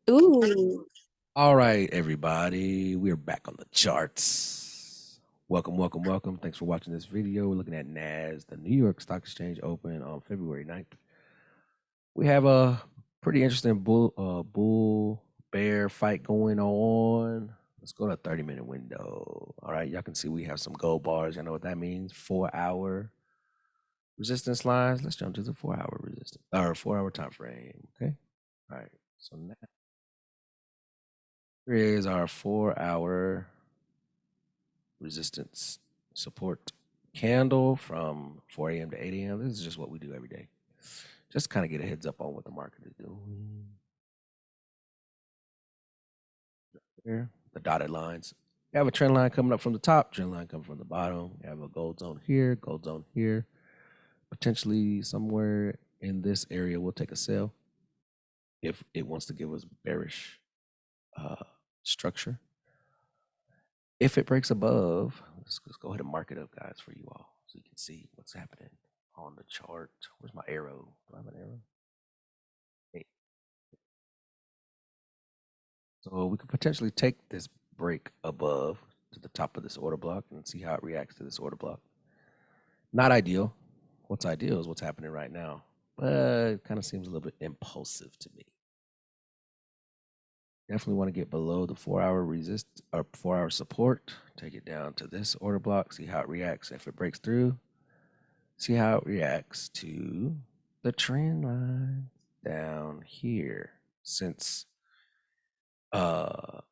Ooh. All right, everybody, we're back on the charts. Welcome, welcome, welcome. Thanks for watching this video. We're looking at NAS, the New York Stock Exchange open on February 9th. We have a pretty interesting bull bear fight going on. Let's go to a 30-minute window. All right, y'all can see we have some gold bars. You know what that means? 4-hour resistance lines. Let's jump to the 4-hour resistance or 4-hour time frame. Okay. All right. So now here is our 4-hour resistance support candle from 4 a.m. to 8 a.m. This is just what we do every day. Just kind of get a heads up on what the market is doing. There, the dotted lines. You have a trend line coming up from the top, trend line coming from the bottom. You have a gold zone here, gold zone here. Potentially somewhere in this area, we'll take a sell if it wants to give us bearish uh, structure. If it breaks above, let's go ahead and mark it up, guys, for you all so you can see what's happening on the chart. Where's my arrow? Do I have an arrow? Hey. So we could potentially take this break above to the top of this order block and see how it reacts to this order block. Not ideal. What's ideal is what's happening right now, but it kind of seems a little bit impulsive to me. Definitely want to get below the 4-hour resist or 4-hour support. Take it down to this order block, see how it reacts. If it breaks through, see how it reacts to the trend line down here. Since or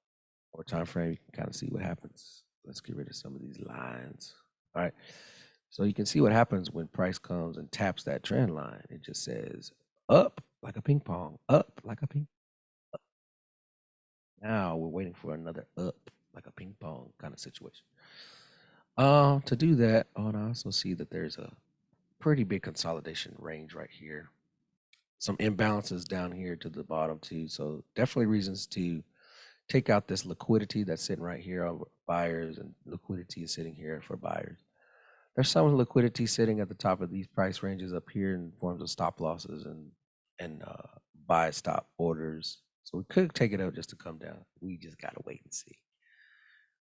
time frame, you can kind of see what happens. Let's get rid of some of these lines. All right. So you can see what happens when price comes and taps that trend line. It just says up like a ping pong, up like a ping. Now we're waiting for another up like a ping pong kind of situation. To do that, and I also see that there's a pretty big consolidation range right here. Some imbalances down here to the bottom too. So definitely reasons to take out this liquidity that's sitting right here on buyers, and liquidity is sitting here for buyers. There's some liquidity sitting at the top of these price ranges up here in forms of stop losses and buy stop orders. So we could take it out just to come down. We just gotta wait and see.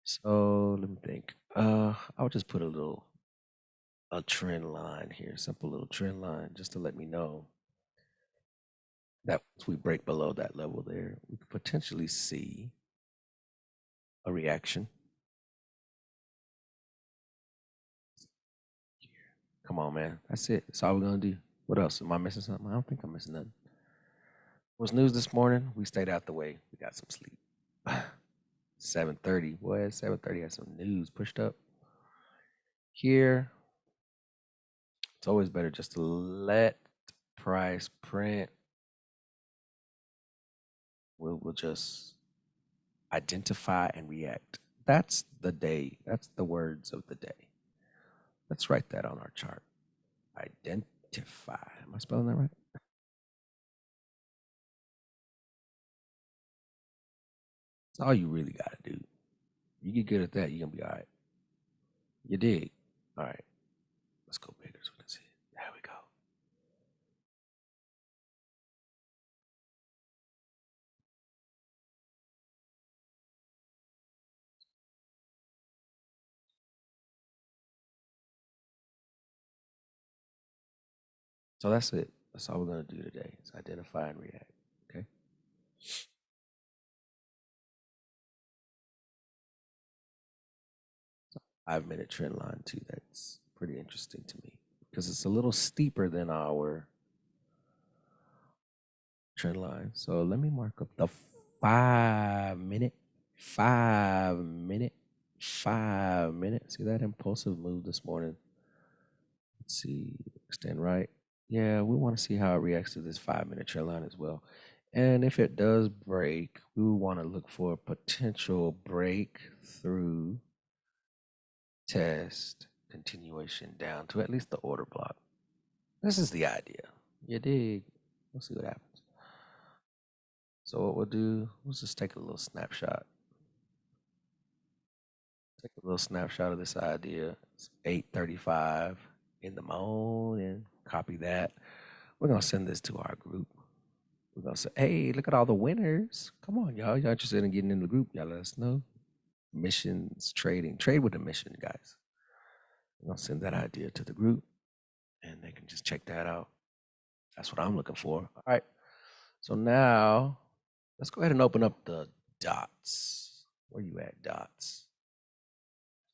So let me think. I'll just put a trend line here, simple little trend line, just to let me know that once we break below that level there, we could potentially see a reaction. Come on, man. That's it. That's all we're gonna do. What else? Am I missing something? I don't think I'm missing nothing. What's news this morning? We stayed out the way. We got some sleep. 7:30. Boy, 7:30 had some news pushed up. Here, it's always better just to let price print. We'll just identify and react. That's the day. That's the words of the day. Let's write that on our chart. Identify. Am I spelling that right? That's all you really got to do. You get good at that, you're going to be all right. You dig? All right. Let's go bigger so we can see it. There we go. So that's it. That's all we're going to do today is identify and react. Okay. 5-minute trend line, too. That's pretty interesting to me because it's a little steeper than our trend line. So let me mark up the 5-minute, 5-minute, 5-minute. See that impulsive move this morning? Let's see, extend right. Yeah, we want to see how it reacts to this 5-minute trend line as well. And if it does break, we want to look for a potential breakthrough test continuation down to at least the order block. This is the idea. You dig? We'll see what happens. So what we'll do, let's just take a little snapshot. Take a little snapshot of this idea. It's 8:35 in the morning. Copy that. We're gonna send this to our group. We're gonna say, hey, look at all the winners. Come on, y'all. Y'all interested in getting in the group? Y'all let us know. Missions trading. Trade with a mission, guys. We're gonna send that idea to the group and they can just check that out. That's what I'm looking for. All right. So now let's go ahead and open up the dots. Where you at, dots?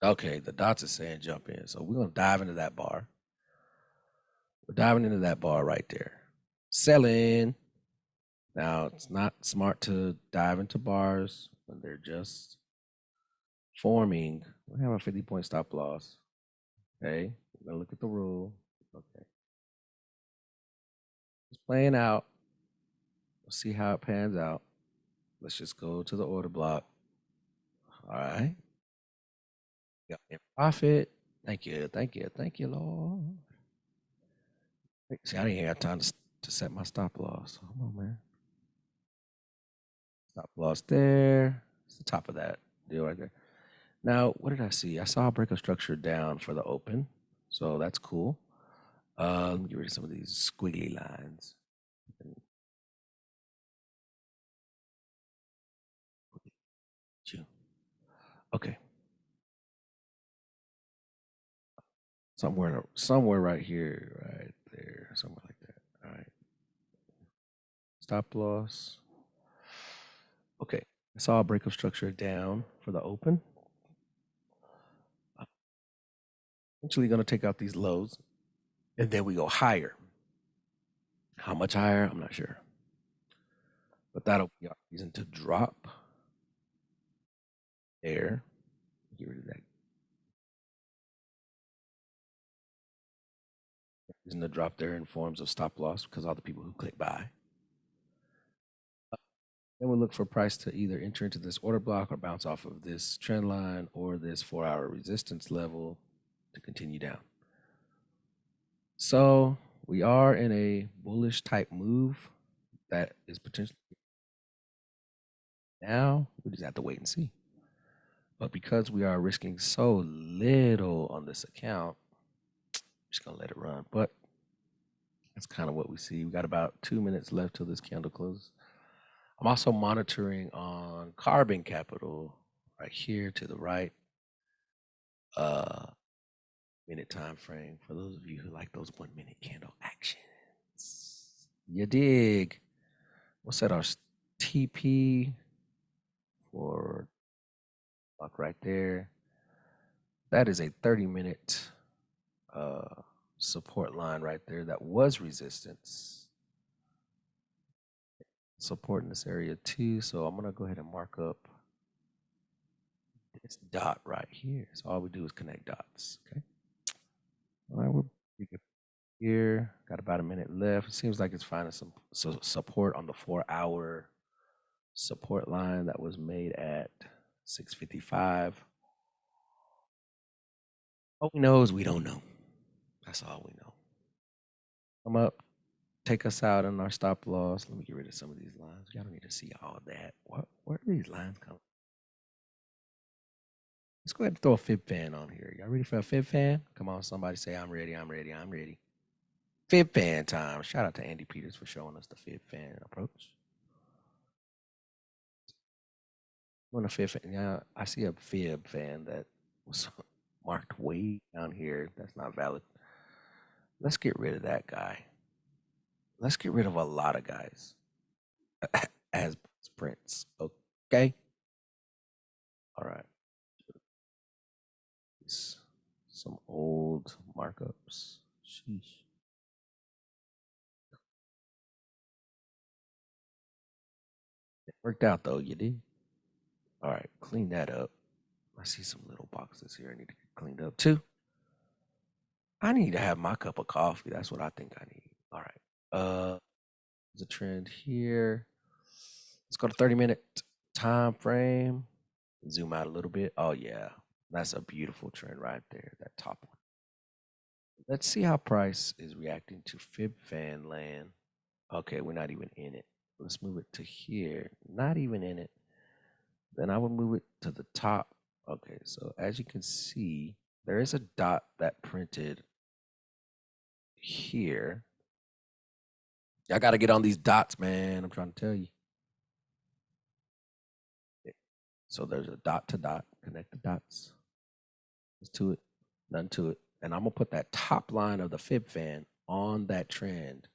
Okay, the dots is saying jump in. So we're gonna dive into that bar. We're diving into that bar right there. Selling. Now it's not smart to dive into bars when they're just forming. We have a 50-point stop loss. Okay, we're gonna look at the rule. Okay, it's playing out. We'll see how it pans out. Let's just go to the order block. All right. Got in profit. Thank you, thank you, thank you, Lord. See, I didn't even have time to set my stop loss. Come on, man. Stop loss there. It's the top of that deal right there. Now, what did I see? I saw a break of structure down for the open, so that's cool. Let me get rid of some of these squiggly lines. Okay, somewhere right here, right there, somewhere like that. All right, stop loss. Okay, I saw a break of structure down for the open. Eventually, going to take out these lows, and then we go higher. How much higher? I'm not sure, but that'll be our reason to drop there. Get rid of that. Reason to drop there in forms of stop loss because all the people who click buy. Then we'll look for price to either enter into this order block or bounce off of this trend line or this 4-hour resistance level to continue down. So we are in a bullish type move that is potentially now. We just have to wait and see. But because we are risking so little on this account, I'm just gonna let it run. But that's kind of what we see. We got about 2 minutes left till this candle closes. I'm also monitoring on Carbon Capital right here to the right. Minute time frame for those of you who like those 1 minute candle actions. You dig? We'll set our TP for block right there. That is a 30-minute support line right there. That was resistance. Support in this area too. So I'm gonna go ahead and mark up this dot right here. So all we do is connect dots. Okay. All right, we're pretty good here. Got about a minute left. It seems like it's finding some support on the 4-hour support line that was made at 6:55. All we know is we don't know. That's all we know. Come up, take us out on our stop loss. Let me get rid of some of these lines. Y'all don't need to see all that. Where do these lines come? Let's go ahead and throw a fib fan on here. Y'all ready for a fib fan? Come on, somebody say I'm ready, I'm ready, I'm ready. Fib fan time. Shout out to Andy Peters for showing us the fib fan approach. On a fib fan, yeah, I see a fib fan that was marked way down here. That's not valid. Let's get rid of that guy. Let's get rid of a lot of guys as prints. Okay. All right. Some old markups. Sheesh. It worked out though, you did. All right, clean that up. I see some little boxes here I need to get cleaned up too. I need to have my cup of coffee. That's what I think I need. All right. There's a trend here. Let's go to 30-minute time frame. Zoom out a little bit. Oh yeah. That's a beautiful trend right there. That top one. Let's see how price is reacting to fib fan land. Okay, we're not even in it. Let's move it to here. Not even in it. Then I will move it to the top. Okay, so as you can see, there is a dot that printed here. Y'all got to get on these dots, man. I'm trying to tell you. So there's a dot to dot, connect the dots. There's to it, none to it. And I'm gonna put that top line of the fib fan on that trend.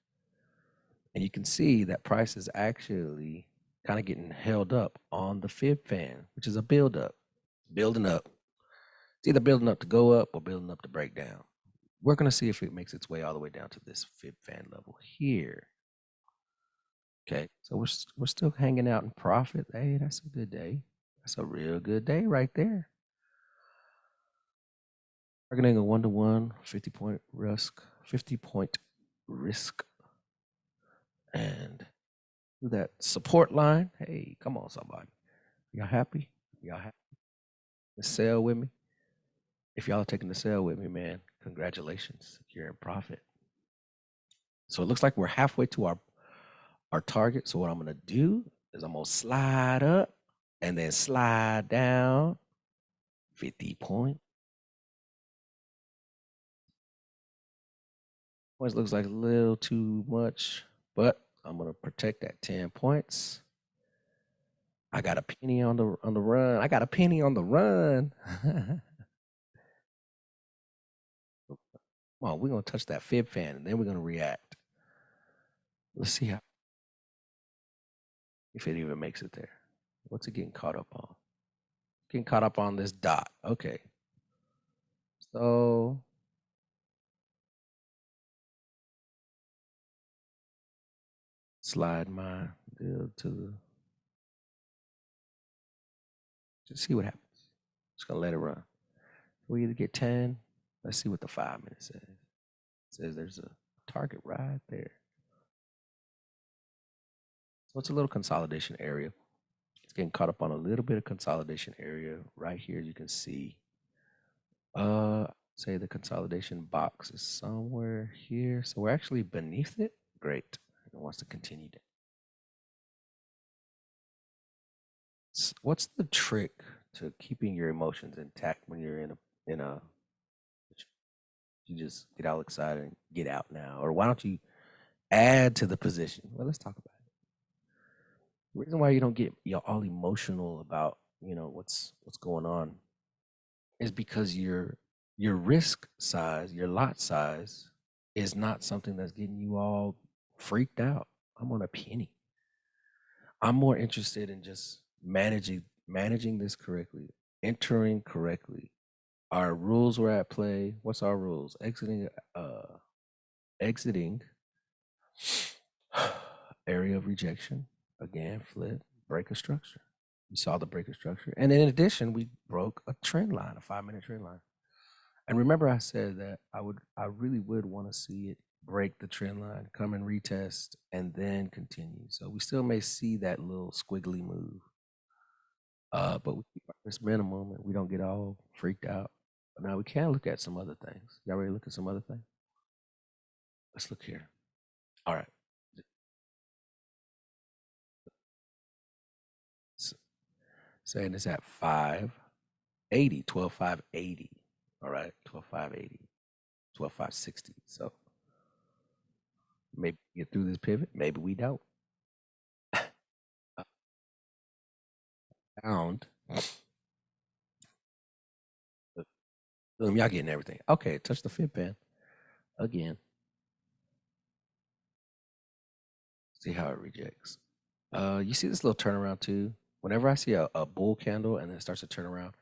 And you can see that price is actually kind of getting held up on the fib fan, which is a build up, building up. It's either building up to go up or building up to break down. We're gonna see if it makes its way all the way down to this fib fan level here. Okay, so we're still hanging out in profit. Hey, that's a good day. That's a real good day right there. Targeting a 1-to-1, 50-point risk, 50-point risk, and do that support line. Hey, come on, somebody. Y'all happy? Y'all happy to sell with me? If y'all are taking the sell with me, man, congratulations. You're in profit. So it looks like we're halfway to our target. So what I'm gonna do is I'm gonna slide up and then slide down 50 points. Points looks like a little too much, but I'm gonna protect that 10 points. I got a penny on the run. I got a penny on the run. Come on, we're gonna touch that fib fan and then we're gonna react. Let's see how if it even makes it there. What's it getting caught up on? Getting caught up on this dot. Okay. So slide my deal to the just see what happens. Just gonna let it run. We either get 10. Let's see what the 5 minute says. It says there's a target right there. So it's a little consolidation area. It's getting caught up on a little bit of consolidation area right here. You can see, say the consolidation box is somewhere here. So we're actually beneath it. Great. It wants to continue. What's the trick to keeping your emotions intact when you're in a you just get all excited and get out now, or why don't you add to the position? Well, let's talk about it. The reason why you don't get all emotional about what's going on is because your risk size, your lot size, is not something that's getting you all freaked out. I'm on a penny. I'm more interested in just managing this correctly, entering correctly. Our rules were at play. What's our rules? Exiting area of rejection. Again, flip, break a structure. We saw the break of structure. And in addition, we broke a trend line, a 5 minute trend line. And remember I said that I really would want to see it break the trend line, come and retest, and then continue. So we still may see that little squiggly move. But we keep our risk minimum and we don't get all freaked out. But now we can look at some other things. Y'all ready to look at some other things? Let's look here. All right. Saying it's at 580, 12,580. All right, 12,580, 12,560. So maybe get through this pivot. Maybe we don't. Found. Y'all getting everything. Okay, touch the fib pan again. See how it rejects. You see this little turnaround too? Whenever I see a bull candle and then it starts to turn around,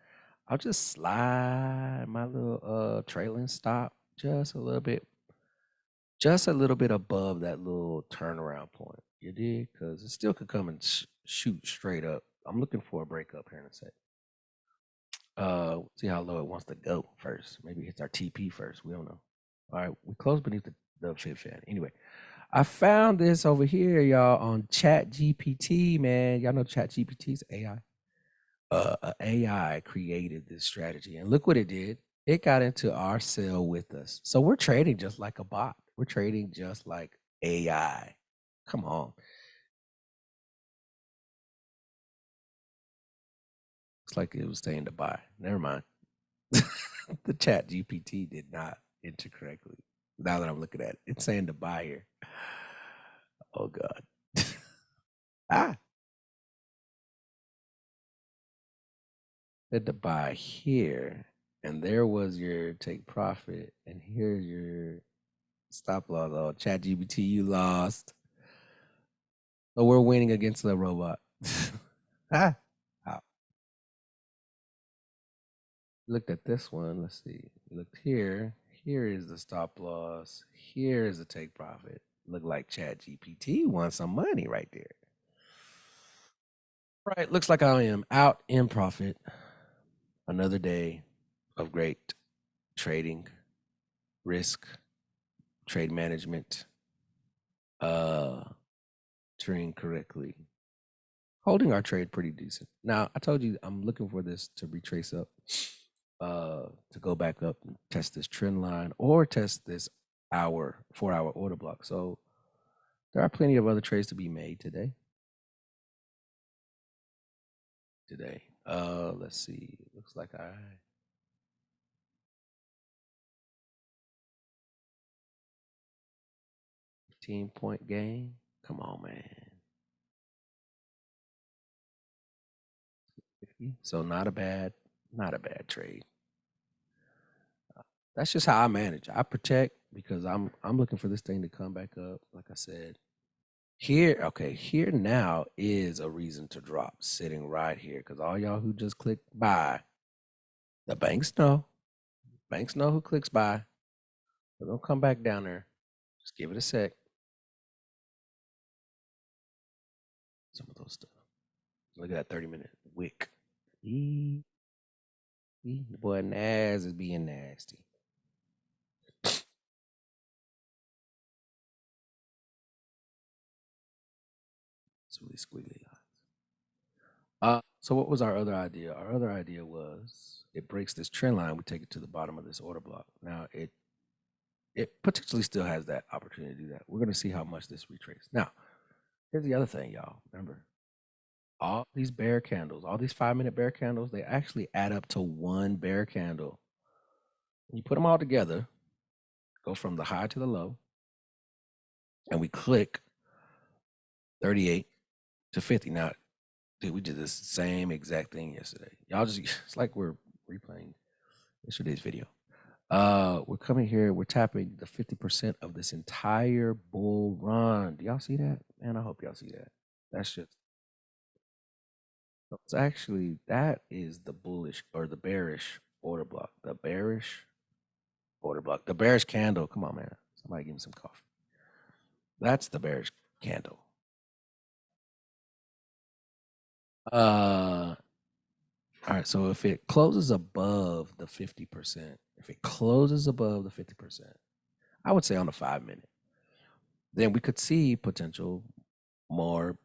I'll just slide my little trailing stop just a little bit above that little turnaround point. You did? Because it still could come and shoot straight up. I'm looking for a breakup here in a sec. See how low it wants to go first. Maybe it hits our TP first. We don't know. All right, we close beneath the fib fan. Anyway, I found this over here, y'all, on Chat GPT, man. Y'all know Chat GPT's AI. AI created this strategy, and look what it did. It got into our cell with us. So we're trading just like a bot. We're trading just like AI. Come on. Looks like it was saying to buy. Never mind. The Chat GPT did not enter correctly. Now that I'm looking at it, it's saying to buy here. Oh God. Ah, had to buy here, and there was your take profit, and here's your stop loss. Oh, Chat GBT, you lost. So we're winning against the robot. Ah, wow. Looked at this one. Let's see. Looked here. Here is the stop loss. Here is the take profit. Look like Chat GPT wants some money right there. Right. Looks like I am out in profit. Another day of great trading, risk, trade management, uh, trading correctly, holding our trade pretty decent. Now, I told you I'm looking for this to retrace up, to go back up and test this trend line or test this 4 hour order block. So there are plenty of other trades to be made today. Let's see. Looks like I 15-point gain. Come on, man. 50. So not a bad trade. That's just how I manage. I protect because I'm looking for this thing to come back up. Like I said, here now is a reason to drop sitting right here because all y'all who just clicked buy, the banks know who clicks buy. They're gonna come back down there. Just give it a sec. Some of those stuff. Look at that 30-minute wick. The boy Nas is being nasty. It's really squiggly lines. So what was our other idea? Our other idea was it breaks this trend line. We take it to the bottom of this order block. Now it potentially still has that opportunity to do that. We're going to see how much this retraces. Now, here's the other thing, y'all. Remember, all these bear candles, all these 5-minute bear candles, they actually add up to one bear candle. When you put them all together, go from the high to the low, and we click 38 to 50. Now, dude, we did this same exact thing yesterday. Y'all just, it's like we're replaying yesterday's video. We're coming here, we're tapping the 50% of this entire bull run. Do y'all see that? Man, I hope y'all see that. That's just, it's actually, that is the bullish or the bearish order block. The bearish order block. The bearish candle. Come on, man. Somebody give me some coffee. That's the bearish candle. All right. So if it closes above the 50%, if it closes above the 50%, I would say on the 5-minute, then we could see potential more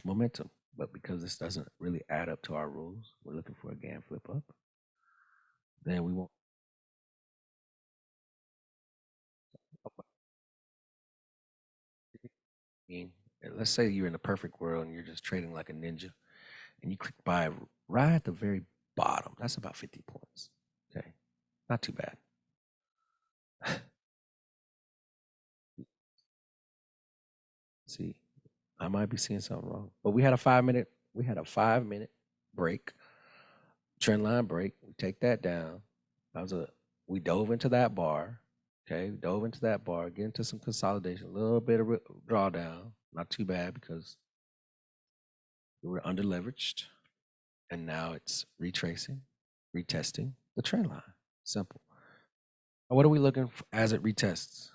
momentum. But because this doesn't really add up to our rules, we're looking for a GAN flip up. Then we won't. Let's say you're in the perfect world and you're just trading like a ninja, and you click buy right at the very bottom. That's about 50 points. Okay, not too bad. See, I might be seeing something wrong, but we had a 5-minute. We had a 5-minute break, trend line break. We take that down. That was a. We dove into that bar. Okay, we dove into that bar, get into some consolidation, a little bit of drawdown. Not too bad because we were under leveraged, and now it's retracing, retesting the trend line. Simple. What are we looking for as it retests?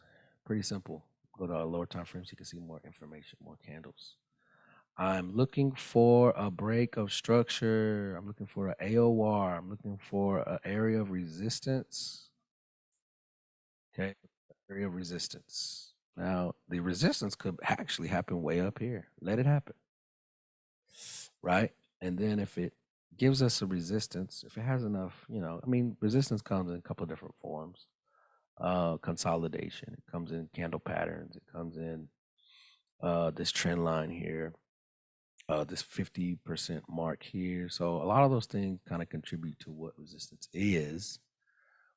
Pretty simple. Go to our lower time frame so you can see more information, more candles. I'm looking for a break of structure. I'm looking for an AOR. I'm looking for an area of resistance. Okay, area of resistance. Now, the resistance could actually happen way up here. Let it happen, right? And then if it gives us a resistance, if it has enough, I mean, resistance comes in a couple of different forms. Consolidation, it comes in candle patterns, it comes in this trend line here, this 50% mark here. So a lot of those things kind of contribute to what resistance is.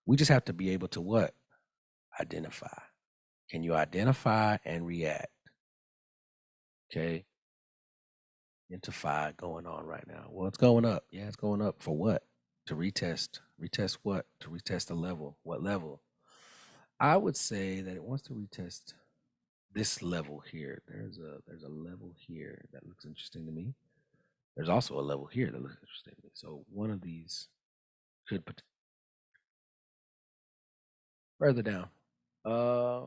We just have to be able to what? Identify. Can you identify and react? Okay. Into five going on right now. Well, it's going up. Yeah, it's going up for what? To retest. Retest what? To retest the level. What level? I would say that it wants to retest this level here. There's a level here that looks interesting to me. There's also a level here that looks interesting to me. So one of these could further down. Uh,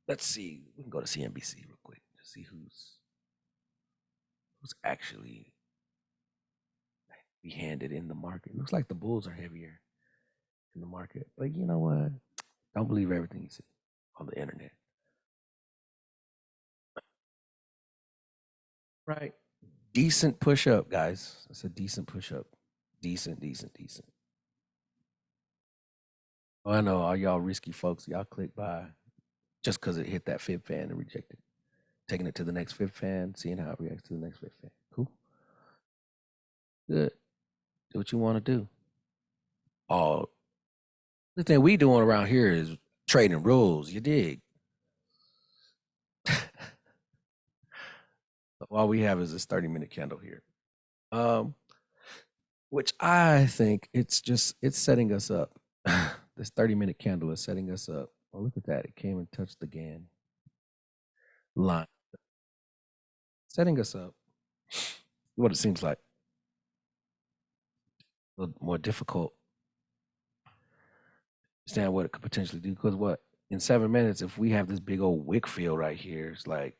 let's see. We can go to CNBC real quick to see who's actually be handed in the market. Looks like the bulls are heavier in the market, but you know what? Don't believe everything you see on the internet. Right. Decent push up, guys. That's a decent push up. Decent, decent, decent. Oh, I know all y'all risky folks. Y'all click buy just because it hit that fib fan and rejected. Taking it to the next fib fan, seeing how it reacts to the next fib fan. Cool. Good. Do what you want to do. Oh, the thing we doing around here is trading rules. You dig? All we have is this 30-minute candle here. Which I think it's setting us up. This 30-minute candle is setting us up. Oh, look at that. It came and touched the GAN line. Setting us up. What it seems like. A little more difficult. Understand what it could potentially do. Because what? In 7 minutes, if we have this big old wick field right here, it's like,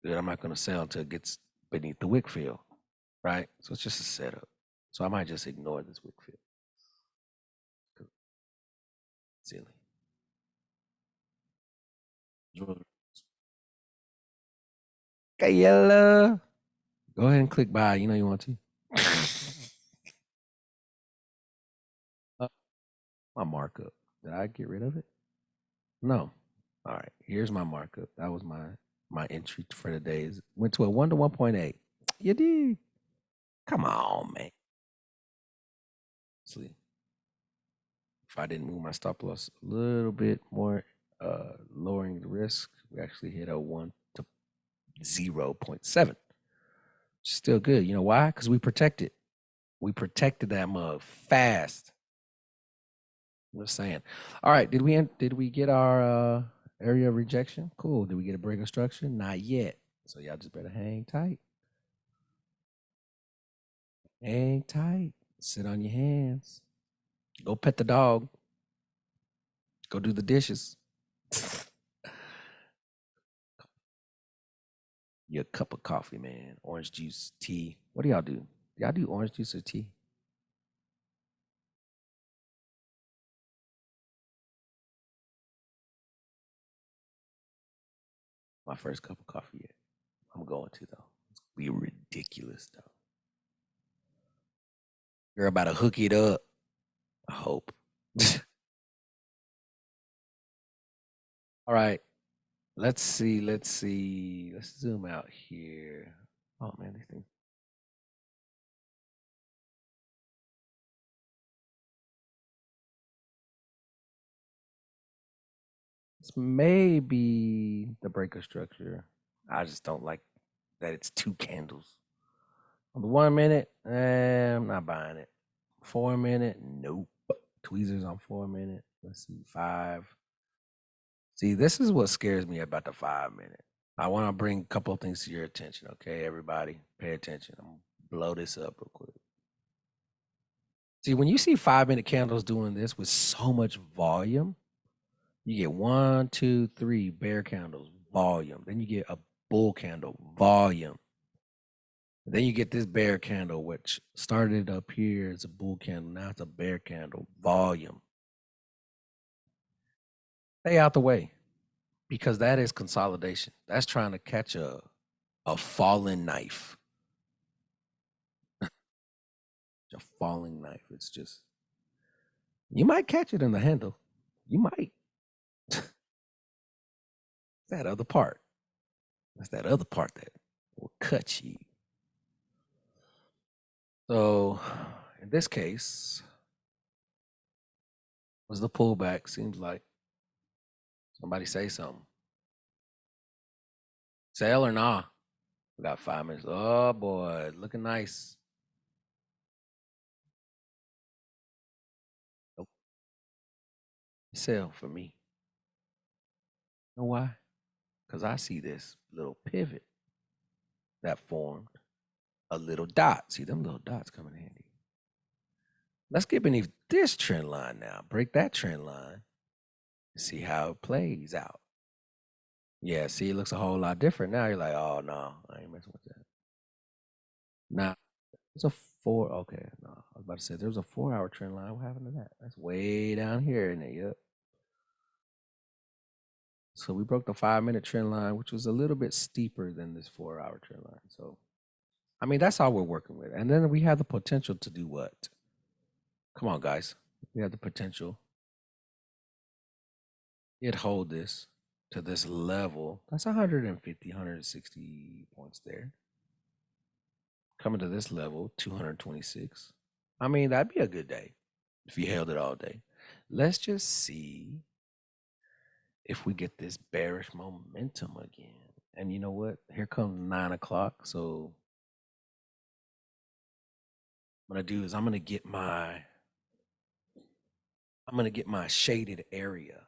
dude, I'm not going to sell until it gets beneath the wick field. Right? So it's just a setup. So I might just ignore this wick field. Silly. Okay, yellow. Go ahead and click buy. You know you want to. Uh, my markup. Did I get rid of it? No. All right. Here's my markup. That was my entry for the day. Went to a 1 to 1.8. You did. Come on, man. See, if I didn't move my stop loss a little bit more, lowering the risk, we actually hit a 1 to 0.7. Still good. You know why? Because we protected. We protected that mug fast. I'm just saying. All right. Did we get our area of rejection? Cool. Did we get a break of structure? Not yet. So y'all just better hang tight. Hang tight. Sit on your hands. Go pet the dog. Go do the dishes. Your cup of coffee, man. Orange juice, tea. What do y'all do? Y'all do orange juice or tea? My first cup of coffee yet. I'm going to though. It's gonna be ridiculous though. You're about to hook it up. I hope. All right. Let's see. Let's see. Let's zoom out here. Oh man, these things. This may be the breaker structure. I just don't like that it's two candles. On the 1 minute, I'm not buying it. 4 minute, nope. Tweezers on 4 minute. Let's see, five. See, this is what scares me about the 5 minute. I want to bring a couple of things to your attention, okay, everybody? Pay attention. I'm gonna blow this up real quick. See, when you see 5 minute candles doing this with so much volume, you get one, two, three bear candles, volume. Then you get a bull candle, volume. Then you get this bear candle, which started up here as a bull candle. Now it's a bear candle, volume. Stay out the way because that is consolidation. That's trying to catch a falling knife. A falling knife. It's just, you might catch it in the handle. You might. That other part. That's that other part that will cut you. So in this case, was the pullback. Seems like somebody say something. Sell or nah? We got 5 minutes. Oh boy, looking nice. Nope. Sell for me. You know why? Because I see this little pivot that formed a little dot. See them little dots come in handy. Let's get beneath this trend line now. Break that trend line. See how it plays out. Yeah, see, it looks a whole lot different now. You're like, oh no, I ain't messing with that. Now, it's a four. Okay, no, I was about to say there's a 4 hour trend line. What happened to that? That's way down here in it. Yep. So we broke the 5 minute trend line, which was a little bit steeper than this 4 hour trend line. So, I mean, that's all we're working with. And then we have the potential to do what? Come on, guys. We have the potential. It hold this to this level. That's 150, 160 points there. Coming to this level, 226. I mean, that'd be a good day if you held it all day. Let's just see if we get this bearish momentum again. And you know what? Here comes 9 o'clock. So what I do is I'm gonna get my shaded area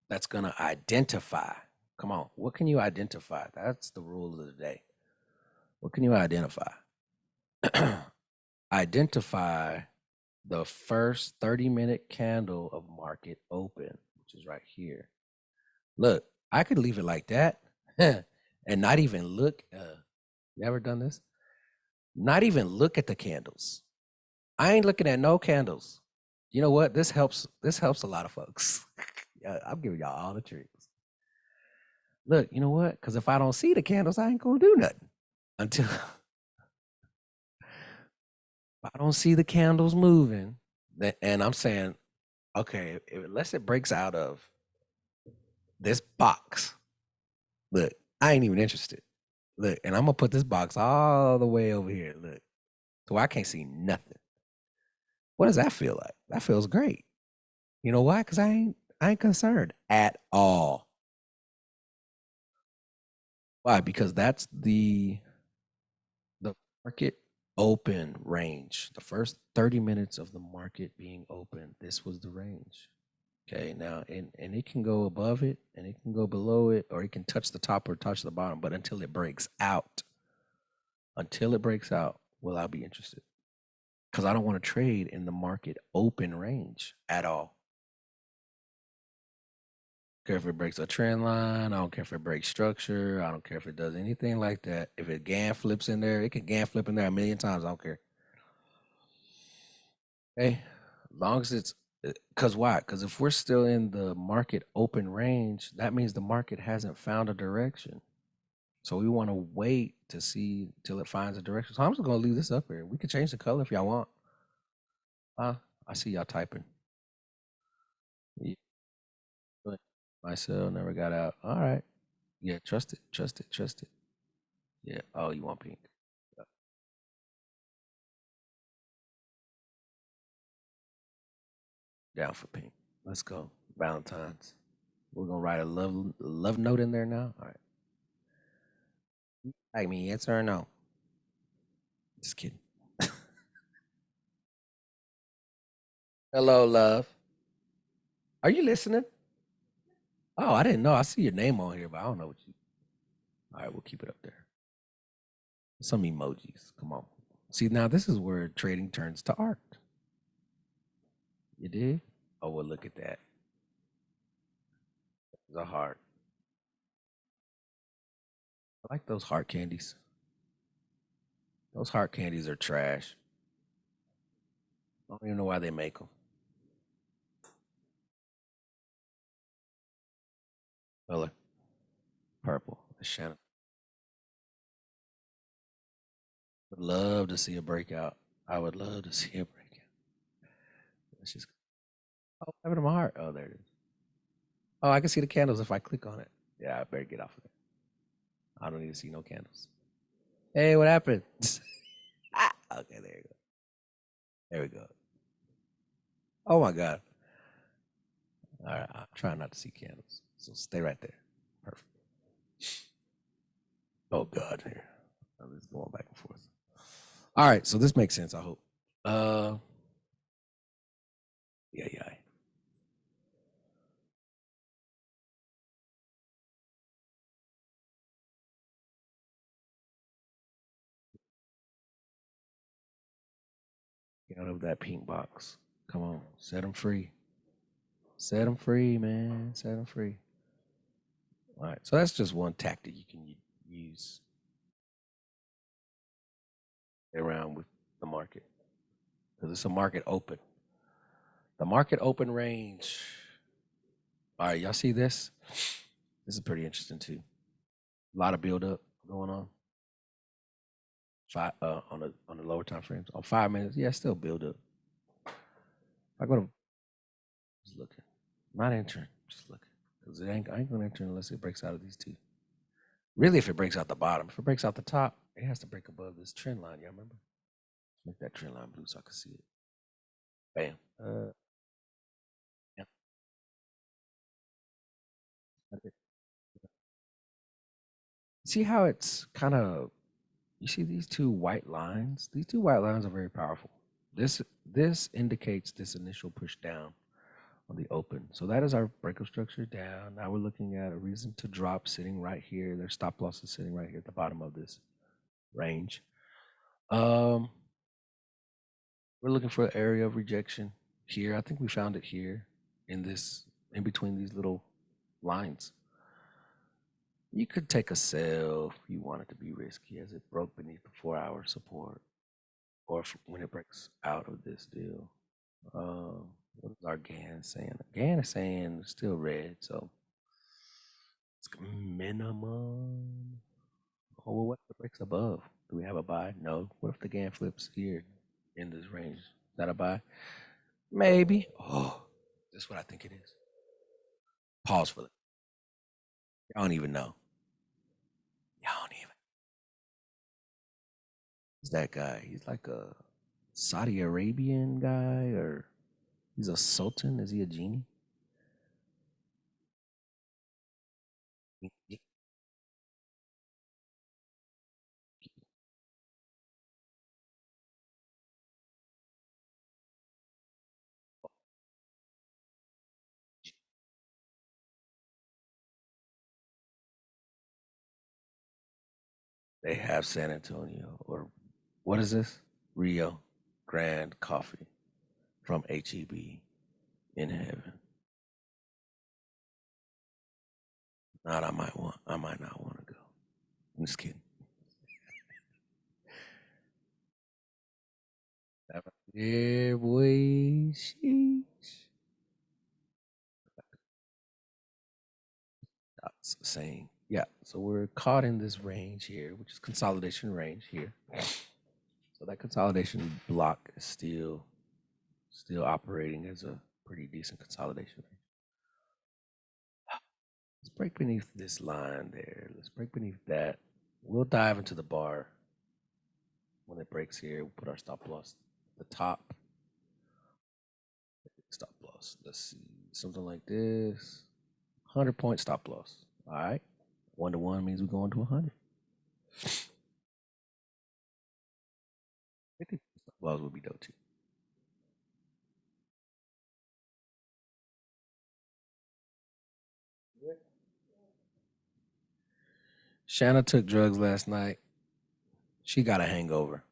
that's gonna identify. Come on, what can you identify? That's the rule of the day. What can you identify? Identify the first 30-minute candle of market open, which is right here. Look, I could leave it like that and not even look. You ever done this? Not even look at the candles. I ain't looking at no candles. You know what? This helps. This helps a lot of folks. Yeah, I'm giving y'all all the tricks. Look, you know what? Because if I don't see the candles, I ain't gonna do nothing until I don't see the candles moving. And I'm saying, okay, unless it breaks out of this box, look, I ain't even interested. Look, and I'm gonna put this box all the way over here. Look, so I can't see nothing. What does that feel like? That feels great. You know why? Because I ain't concerned at all. Why? Because that's the market open range. The first 30 minutes of the market being open, this was the range. Okay, now and it can go above it and it can go below it, or it can touch the top or touch the bottom, but until it breaks out, will I be interested? Because I don't want to trade in the market open range at all. I don't care if it breaks a trend line. I don't care if it breaks structure. I don't care if it does anything like that. If it GAN flips in there, it can GAN flip in there a million times. I don't care. Okay, as long as it's because why? Because if we're still in the market open range, that means the market hasn't found a direction. So we want to wait to see till it finds a direction. So I'm just gonna leave this up here. We can change the color if y'all want. I see y'all typing. Yeah, but my cell never got out. All right. Yeah, trust it, trust it, trust it. Yeah. Oh, you want pink? Yep. Down for pink. Let's go. Valentine's. We're gonna write a love note in there now. All right. Like me, yes or no? Just kidding. Hello, love. Are you listening? Oh, I didn't know. I see your name on here, but I don't know what you. All right, we'll keep it up there. Some emojis. Come on. See, now this is where trading turns to art. You did? Oh, well, look at that. It's a heart. I like those heart candies. Those heart candies are trash. I don't even know why they make them. Color purple. Shannon. Would love to see a breakout. I would love to see a breakout. Let's just. Oh, have it in my heart. Oh, there it is. Oh, I can see the candles if I click on it. Yeah, I better get off of it. I don't need to see no candles. Hey, what happened? Okay, there you go. There we go. Oh my God. All right, I'm trying not to see candles. So stay right there. Perfect. Oh God, here. It's going back and forth. All right, so this makes sense, I hope. Yeah, yeah. Get out of that pink box. Come on, set them free. Set them free, man. Set them free. All right, so that's just one tactic you can use around with the market because it's a market open. The market open range. All right, y'all see this? This is pretty interesting too. A lot of build up going on. On the lower time frames on 5 minutes. Yeah, still build up. I go to just looking, not entering, just looking because I ain't gonna enter unless it breaks out of these two. Really, if it breaks out the bottom, if it breaks out the top, it has to break above this trend line. Y'all remember? Make that trend line blue so I can see it. Bam. Yeah. See how it's kind of. You see these two white lines? These two white lines are very powerful. This indicates this initial push down on the open. So that is our breakup structure down. Now we're looking at a reason to drop sitting right here. Their stop loss is sitting right here at the bottom of this range. Um, we're looking for an area of rejection here. I think we found it here in this, in between these little lines. You could take a sell if you want it to be risky as it broke beneath the 4-hour support or when it breaks out of this deal. What is our GAN saying? GAN is saying it's still red, so it's minimum. Oh, well, what if it breaks above? Do we have a buy? No. What if the GAN flips here in this range? Is that a buy? Maybe. Oh, that's what I think it is. Pause for that. I don't even know. I don't even. Who's that guy? He's like a Saudi Arabian guy, or he's a sultan. Is he a genie? They have San Antonio, or what is this? Rio Grande Coffee from HEB in heaven. Not I might not want to go. I'm just kidding. Yeah, boy. Sheesh. That's saying. Yeah. So we're caught in this range here, which is consolidation range here. So that consolidation block is still operating as a pretty decent consolidation range. Let's break beneath this line there. Let's break beneath that. We'll dive into the bar when it breaks here. We'll put our stop loss at the top. Stop loss. Let's see. Something like this. 100-point stop loss. All right. 1 to 1 means we're going to 100. 50 stop loss would be dope too. Shanna took drugs last night. She got a hangover.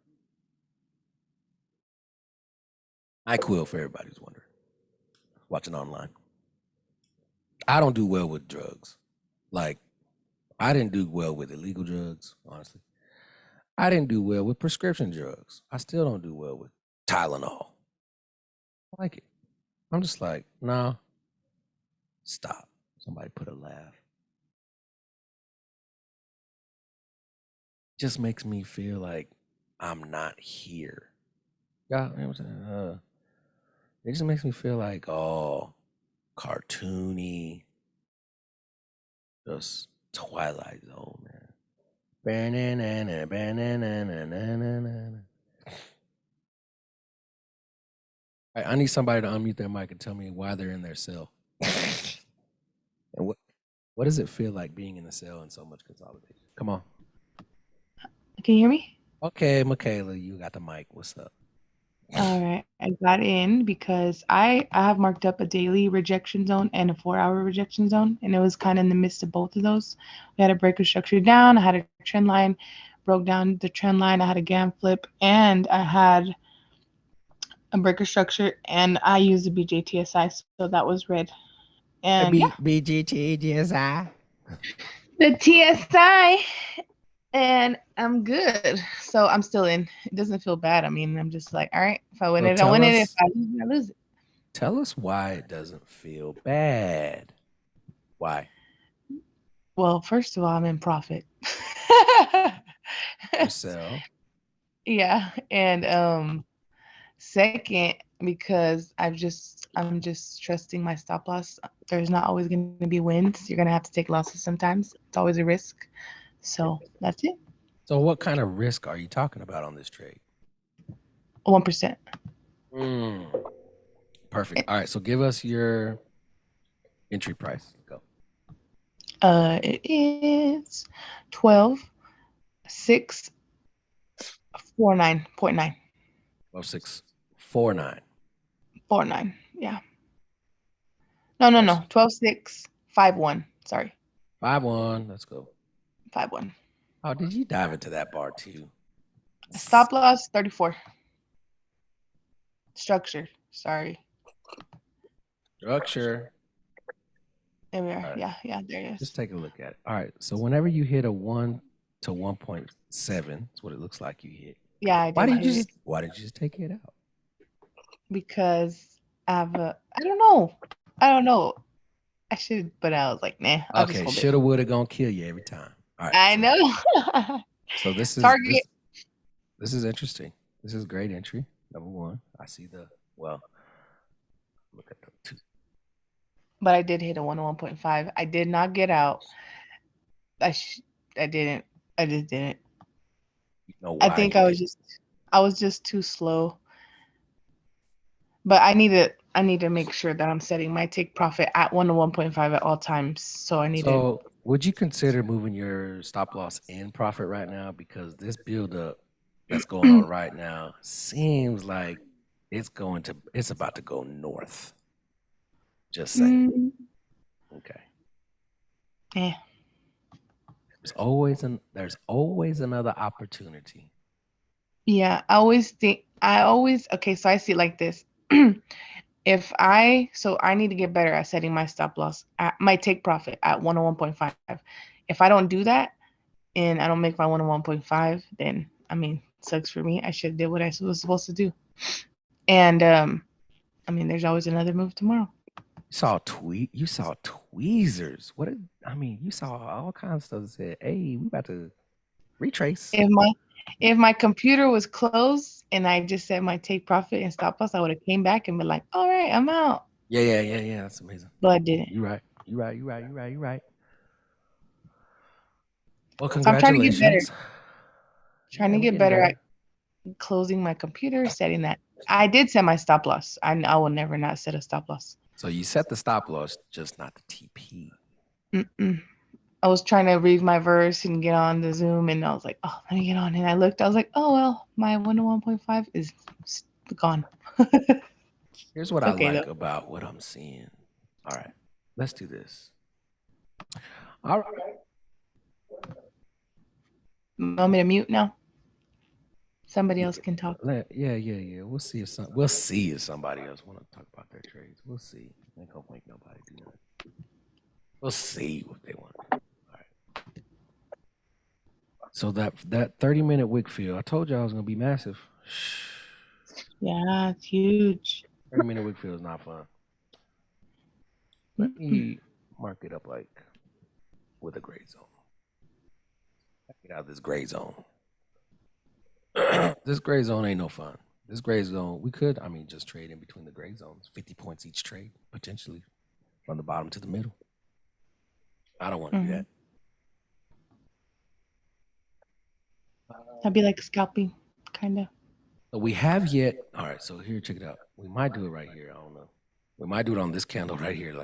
NyQuil for everybody who's wondering. Watching online. I don't do well with drugs. Like, I didn't do well with illegal drugs, honestly. I didn't do well with prescription drugs. I still don't do well with Tylenol. I like it. I'm just like, nah, stop. Somebody put a laugh. Just makes me feel like I'm not here. Yeah, you know what I'm saying? It just makes me feel like, oh, cartoony, just Twilight Zone, man. I need somebody to unmute their mic and tell me why they're in their cell. And what does it feel like being in the cell and so much consolidation? Come on. Can you hear me? Okay, Michaela, you got the mic. What's up? All right. I got in because I have marked up a daily rejection zone and a 4 hour rejection zone, and it was kind of in the midst of both of those. We had a breaker structure down. I had a trend line, broke down the trend line. I had a GAM flip, and I had a breaker structure, and I used the BJTSI, so that was red. And yeah, BGTGSI. the TSI, and I'm good. So I'm still in. It doesn't feel bad. I mean, I'm just like, all right, if I win So it, I win it. If I lose it, I lose it. tell us why it doesn't feel bad. Why? Well, first of all, I'm in profit. Yourself. Yeah, and second, because I'm just trusting my stop loss. There's not always going to be wins. You're going to have to take losses sometimes. It's always a risk. So that's it. So what kind of risk are you talking about on this trade? 1%. Mm, perfect. All right. So give us your entry price. Go. It is 12,649.9. 12649. 49. Yeah. No, no, Trust. no. 12,651. Sorry. 51. Let's go. 51. Oh, did you dive into that bar too? Stop loss 34. Structure. Sorry. Structure. There we are. All right. Yeah, yeah, there it Just is. take a look at it. All right. So whenever you hit a 1 to 1.7, that's what it looks like you hit. Yeah, I Why did did you hit it just why did you just take it out? because I have a. I don't know. I don't know. I should, but I was like, nah, I'll just Okay, hold it. shoulda, woulda, gonna kill you every time. All right, I so know. so this is Target, this is interesting. This is great entry. Number one, I see the well. Look at the two. but I did hit a 101.5. I did not get out. I sh- I didn't. I just didn't. You know I why think you didn't? I was just too slow. But I need to make sure that I'm setting my take profit at 101.5 at all times. So I need to. So would you consider moving your stop loss in profit right now because this build up that's going on right now seems like it's about to go north. Just saying. mm, Okay. eh. There's always another opportunity. Yeah, I always okay, so I see it like this. So I need to get better at setting my stop loss at my take profit at 101.5. If I don't do that and I don't make my 101.5, then I mean, sucks for me. I should have did what I was supposed to do. And I mean, there's always another move tomorrow. You saw tweezers. I mean, you saw all kinds of stuff that said, "Hey, we about to retrace." If my computer was closed and I just set my take profit and stop loss, I would have came back and been like, "All right, I'm out." Yeah. That's amazing. But I didn't. You're right. You're right. Well, So I'm trying to get better. congratulations. Trying Yeah, to we're get getting better better. at closing my computer, setting that. I did set my stop loss. I will never not set a stop loss. So you set the stop loss, just not the TP. Mm-mm. I was trying to read my verse and get on the Zoom, and I was like, oh, let me get on. And I looked, I was like, oh, well, my 101.5 is gone. Here's what It's I okay, like though. about what I'm seeing. All right, let's do this. All right. Want me to mute now? Somebody else Yeah, can talk. yeah. We'll see if somebody else want to talk about their trades. We'll see. Ain't gonna make nobody do nothing. We'll see what they want to do. All right. So that 30-minute wick field, I told you I was gonna be massive. Yeah, it's huge. 30-minute wick field is not fun. Let Mm-mm. me mark it up like with a gray zone. Get out of this gray zone. This gray zone ain't no fun. This gray zone, I mean, just trade in between the gray zones, 50 points each trade, potentially from the bottom to the middle. I don't want to do Mm-hmm. that. That'd be like scalping, kind of. So we have yet. All right. So here, check it out. We might do it right here. I don't know. We might do it on this candle right here,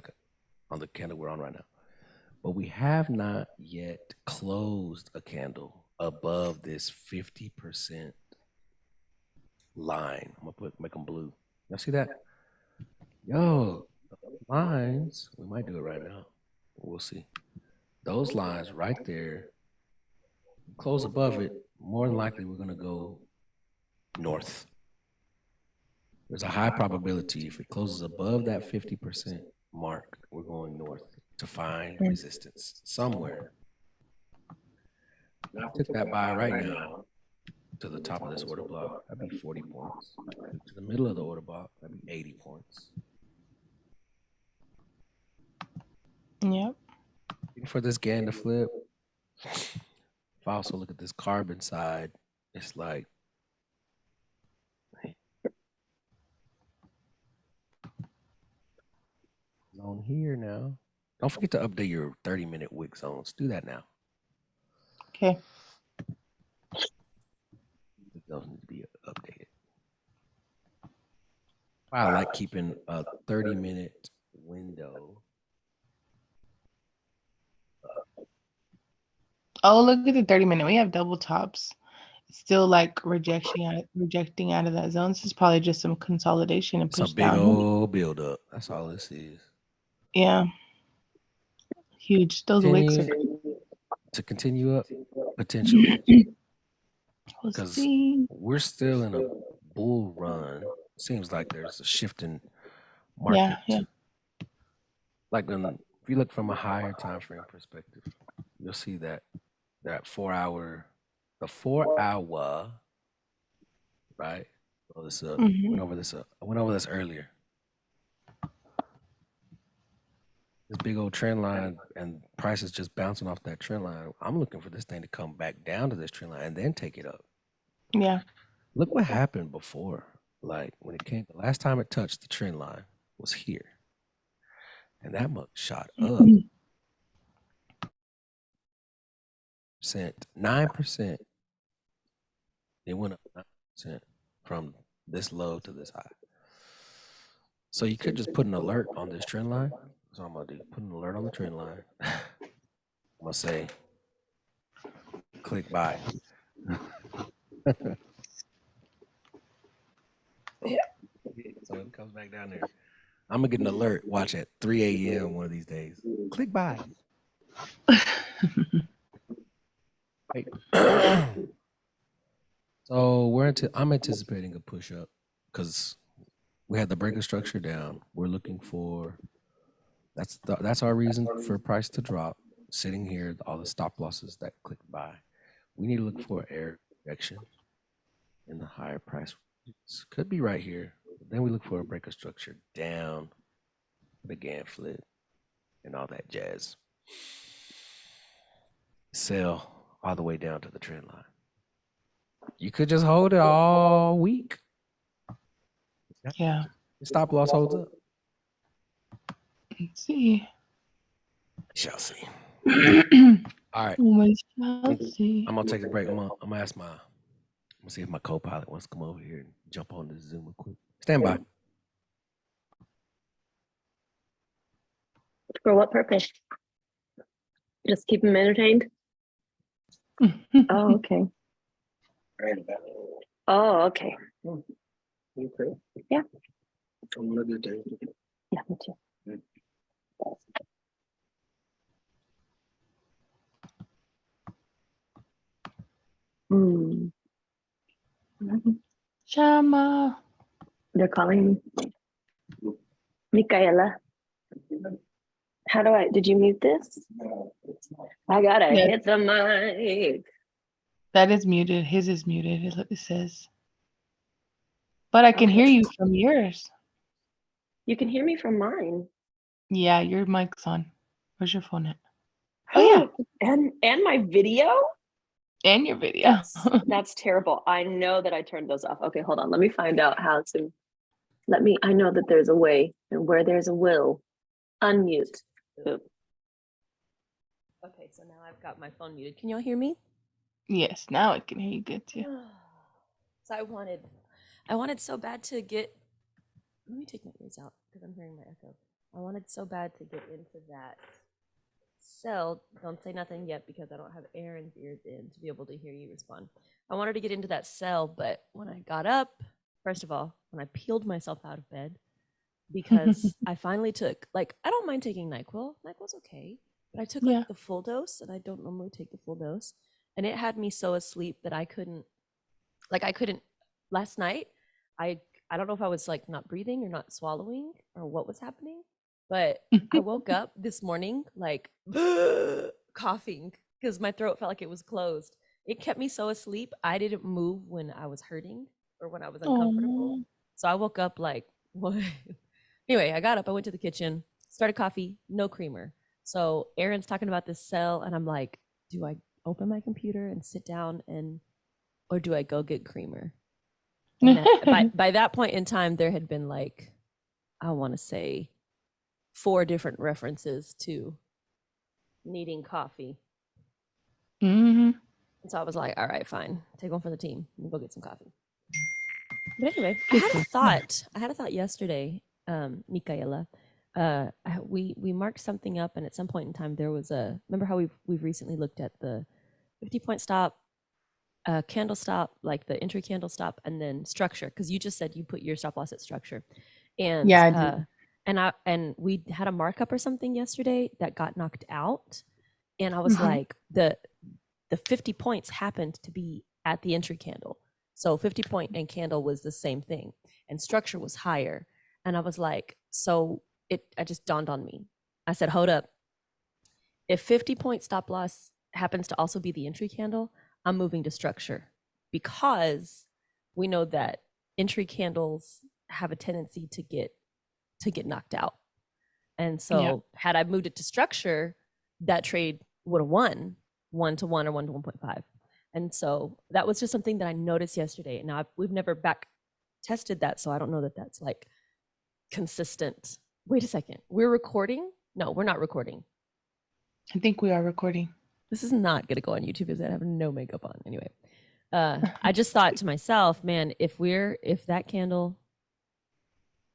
on the candle we're on right now. But we have not yet closed a candle above this 50% line. I'm gonna make them blue. Y'all see that? Yo, lines. We might do it right now. We'll see. Those lines right there, close above it. More than likely, we're gonna go north. There's a high probability if it closes above that 50% mark, we're going north to find resistance somewhere. Now, if I took that buy right now to the top of this order block, that'd be 40 points. To the middle of the order block, that'd be 80 points. Yep. For this GAN to flip, if I also look at this carbon side, it's like zone here now. Don't forget to update your 30-minute wick zones. Do that now. Okay. Those need to be updated. I like keeping a 30-minute window. Oh, look at the 30-minute. We have double tops. It's still like rejecting out of that zone. This is probably just some consolidation and It's a push big down. old build up. That's all this is. Yeah. Huge. Those wicks are to continue up potentially. Because we're still in a bull run. Seems like there's a shift in market. Yeah. Like if you look from a higher time frame perspective, you'll see that the 4 hour, right? Oh, this went over this. I went over this earlier. This big old trend line and prices just bouncing off that trend line. I'm looking for this thing to come back down to this trend line and then take it up. Yeah. Look what happened before. Like when it came, the last time it touched the trend line was here. And that mug shot up. 9%. It went up 9% from this low to this high. So you could just put an alert on this trend line. That's what I'm gonna do. Put an alert on the trend line. I'm gonna say, click buy. So it comes back down there. I'm gonna get an alert. Watch at 3 a.m. one of these days. Click buy. So I'm anticipating a push up because we had the breaker structure down. We're looking for that's our reason for price to drop. Sitting here, all the stop losses that click buy. We need to look for air rejection in the higher price. Could be right here. But then we look for a breaker structure down, the GAN flip, and all that jazz. Sell all the way down to the trend line. You could just hold it all week. Yeah. The stop loss holds up. Let's see. Shall see. All right. We shall see. I'm gonna take a break. I'm gonna see if my co-pilot wants to come over here and jump on this Zoom real quick. Stand by. For what purpose? Just keep them entertained? Oh, okay. Oh, okay. Okay. Yeah. Have a good day. Yeah, me too. Shama. They're calling me. Micaela. Did you mute this? No, I gotta hit the mic. That is muted. His is muted, it says. But I can hear you from yours. You can hear me from mine. Yeah, your mic's on. Where's your phone at? Oh yeah. And my video? And your video. That's terrible. I know that I turned those off. Okay, hold on. Let me find out how to. I know that there's a way, and where there's a will, unmute. Oop. Okay, so now I've got my phone muted. Can y'all hear me? Yes, now I can hear you good too. So I wanted so bad to get. Let me take my ears out because I'm hearing my echo. I wanted so bad to get into that sell, don't say nothing yet because I don't have Aaron's ears in to be able to hear you respond. I wanted to get into that sell, but when I got up, first of all, when I peeled myself out of bed, because I finally took, like, I don't mind taking NyQuil. NyQuil's okay. But I took Yeah. like the full dose, and I don't normally take the full dose. And it had me so asleep that I couldn't, last night, I I don't know if I was like not breathing or not swallowing or what was happening, but I woke up this morning like coughing because my throat felt like it was closed. It kept me so asleep. I didn't move when I was hurting or when I was uncomfortable. Oh. So I woke up like, what? Anyway, I got up, I went to the kitchen, started coffee, no creamer. So Aaron's talking about this cell, and I'm like, do I open my computer and sit down or do I go get creamer? And by that point in time, there had been like, I want to say 4 different references to needing coffee. Mm-hmm. And so I was like, all right, fine, take one for the team. We'll go get some coffee. But anyway, I had a thought yesterday, Micaela. We marked something up, and at some point in time, there was remember how we've recently looked at the 50-point stop, candle stop, like the entry candle stop, and then structure, because you just said you put your stop loss at structure, and Yeah, I did. and we had a markup or something yesterday that got knocked out, and I was Mhm. like, the 50 points happened to be at the entry candle. So 50 point and candle was the same thing, and structure was higher. And I was like, so it just dawned on me. I said, hold up. If 50 point stop loss happens to also be the entry candle, I'm moving to structure, because we know that entry candles have a tendency to get knocked out. And so had I moved it to structure, that trade would have won 1-to-1 or 1-to-1.5. And so that was just something that I noticed yesterday. Now we've never back tested that, so I don't know that that's like consistent. Wait a second. We're recording? No, we're not recording. I think we are recording. This is not going to go on YouTube, is it? I have no makeup on. Anyway, I just thought to myself, man, if that candle,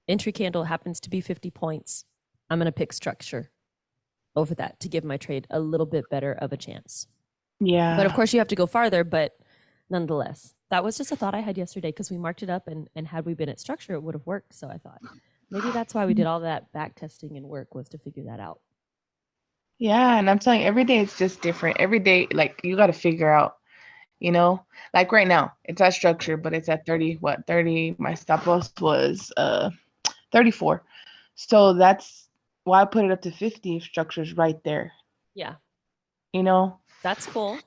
entry candle happens to be 50 points, I'm going to pick structure over that to give my trade a little bit better of a chance. Yeah. But of course you have to go farther, but nonetheless, that was just a thought I had yesterday, because we marked it up, and had we been at structure, it would have worked. So I thought maybe that's why we did all that back testing and work, was to figure that out. Yeah, and I'm telling you, every day it's just different. Every day, like, you got to figure out, like right now, it's at structure, but it's at 30, 30, my stop loss was 34. So that's why I put it up to 50 if structure's right there, Yeah, That's cool.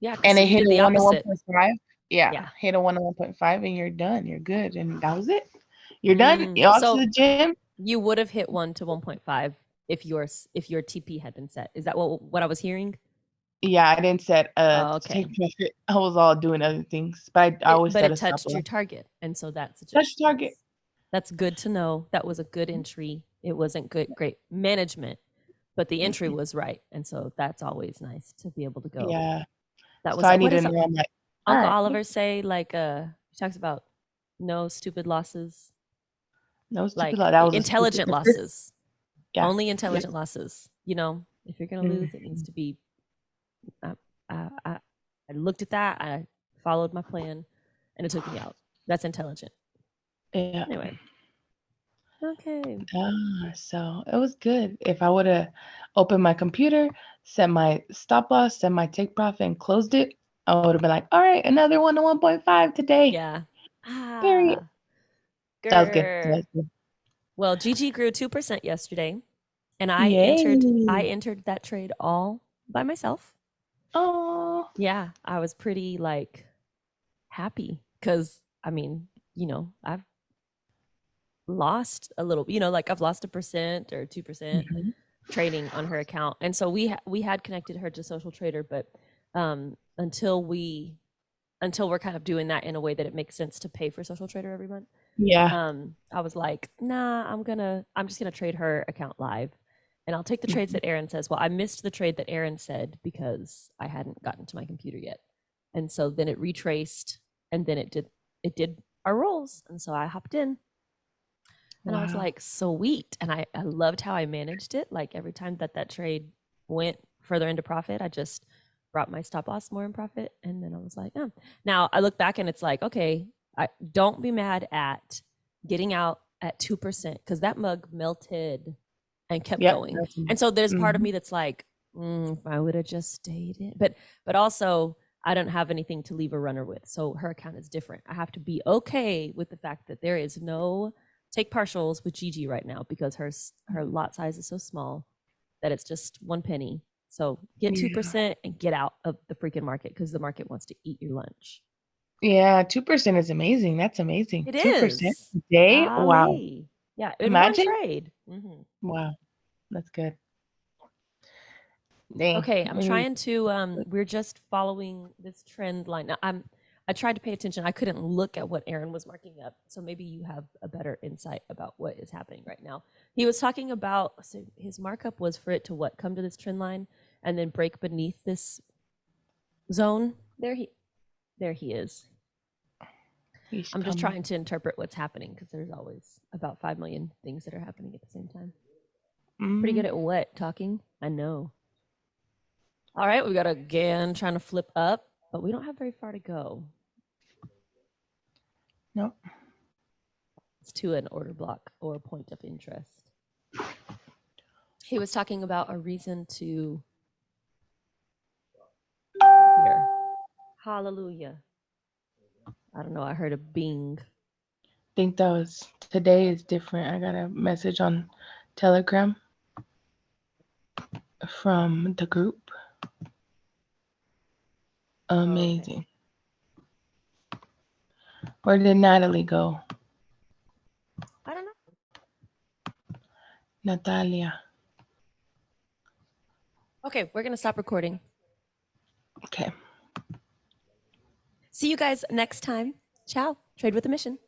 Yeah, and so it you hit did a the 1 to opposite. 1.5. Yeah, Yeah. hit a 1 to 1.5, and you're done. You're good, and that was it. You're done. You're off So to the gym. you would have hit 1 to 1.5 if your TP had been set. Is that what I was hearing? Yeah, I didn't set Okay. take profit. I was all doing other things, but I always But set it a stop touched your loss. target, and so that's Touch just target. that's good to know. That was a good entry. It wasn't great management, but the entry was right, and so that's always nice to be able to go. Yeah. That So was I what need to does know. I'm like, all Uncle right, Oliver say? Like, he talks about no stupid losses, no stupid like law. That was a stupid. intelligent The first, losses. yeah, Only yeah. intelligent losses. If you're gonna lose, it needs to be. I looked at that. I followed my plan, and it took me out. That's intelligent. Yeah. Anyway. Okay. So it was good. If I would have opened my computer, set my stop loss, set my take profit, and closed it, I would have been like, all right, another 1 to 1.5 today. Yeah. Period. That was good. That Grr. was good. Well, GG grew 2% yesterday, and I Yay. entered that trade all by myself. Oh. Yeah, I was pretty like happy, because I've lost a little, like I've lost 1% or 2% Mhm. trading on her account. And so we had connected her to Social Trader, but until we're kind of doing that in a way that it makes sense to pay for Social Trader every month. Yeah. I was like, nah, I'm just gonna trade her account live, and I'll take the trades that Aaron says. Well, I missed the trade that Aaron said because I hadn't gotten to my computer yet, and so then it retraced, and then it did our rolls, and so I hopped in, and I was Wow. like, sweet, and I loved how I managed it. Like every time that trade went further into profit. I just brought my stop loss more in profit. And then I was like, oh. Now I look back and it's like, okay, don't be mad at getting out at 2% because that mug melted and kept Yep, going. that's- And so there's part of mhm. me that's like, if I would have just stayed in. But also I don't have anything to leave a runner with. So her account is different. I have to be okay with the fact that there is no take partials with Gigi right now because her lot size is so small that it's just 1 penny. So get Yeah. 2% and get out of the freaking market because the market wants to eat your lunch. Yeah, 2% is amazing. That's amazing. It 2% is. a day? Wow. Golly. Yeah, in Imagine. one trade. Mhm. Wow. That's good. Dang. Okay, I'm we need- trying to we're just following this trend line. Now, I tried to pay attention. I couldn't look at what Aaron was marking up. So maybe you have a better insight about what is happening right now. He was talking about, so his markup was for it to what? Come to this trend line and then break beneath this zone. There he is. he's I'm just coming. trying to interpret what's happening because there's always about 5 million things that are happening at the same time. Pretty good Mhm. at what? Talking? I know. All right, we got again trying to flip up, but we don't have very far to go. Nope. It's to an order block or a point of interest. He was talking about a reason to here. Hallelujah. I don't know. I heard a bing. Think that was today is different. I got a message on Telegram from the group. Amazing. Where did Natalie go? I don't know. Natalia. Okay, we're going to stop recording. Okay. See you guys next time. Ciao. Trade with a mission.